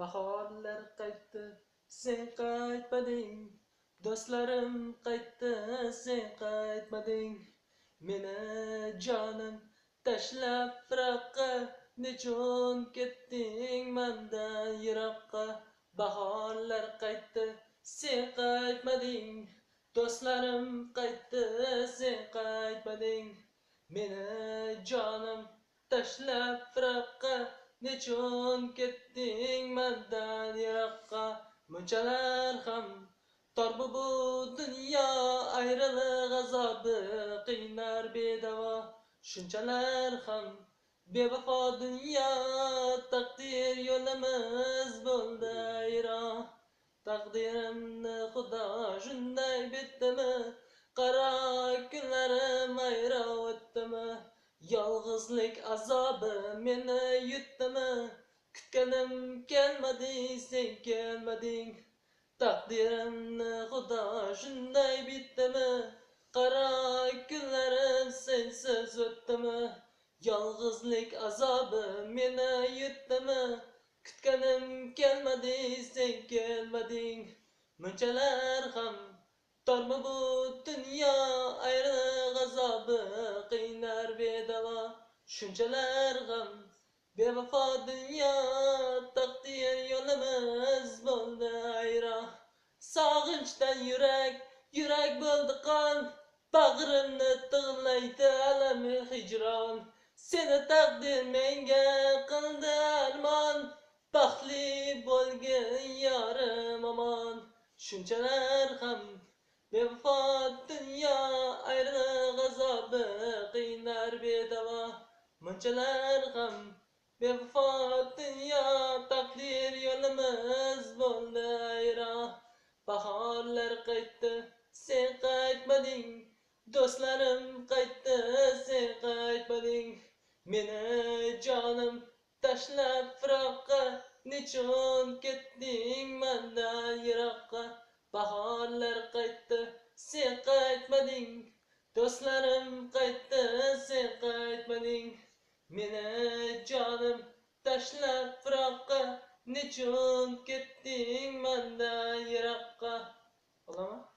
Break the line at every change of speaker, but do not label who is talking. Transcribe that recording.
Bahorlar qaytdi, sen qaytmading. Do'stlarim qaytdi, sen qaytmading. Meni jonim tashlab firoqqa, nechun ketding mendan yiroqqa? Bahorlar qaytdi, sen qaytmading. Do'stlarim qaytdi, sen qaytmading. Meni jonim tashlab firoqqa, nechun ketding mendan yiroqqa? Munchalar ham tor bu dunyo, ayriliq azobi qiynar bedavo. Shunchalar ham bevafo dunyo, taqdir yo'limiz bo'ldi ayron. Taqdirimni Xudo shunday bitdimi, qaro kunlarim ayro o'tdimi? Yolg'izlik azobi meni yutdimi? Kutganim kelmadi, sen kelmading. Taqdirimni Xudo shunday bitdimi, qaro kunlarim sensiz o'tdimi? Yolg'izlik azobi meni yutdimi? Kutganim kelmadi, sen kelmading. Munchalar ham tormi bu dunyo, ayriliq azobi qiynar bedavo. Shunchalar ham bevafo dunyo, taqdir yo'limiz bo'ldi ayron. Sog'inchdan yurak bo'ldi qon, bag'rimni tig'laydi alami hijron. Seni taqdir menga qildi armon, baxtli bo'lgin yorim omon. Shunchalar ham bevafo dunyo, ayriliq azobi qiynar bedavo. Munchalar ham bevafo dunyo, taqdir yo'limiz bo'ldi ayron. Bahorlar qaytdi, sen qaytmading. Do'stlarim qaytdi, sen qaytmading. Meni jonim tashlab firoqqa, nechun ketding mendan yiroqqa? Bahorlar qaytdi, sen qaytmading. Do'stlarim qaytdi, sen qaytmading. Meni jonim tashlab firoqqa, nechun ketding mendan yiroqqa? Bo'lami?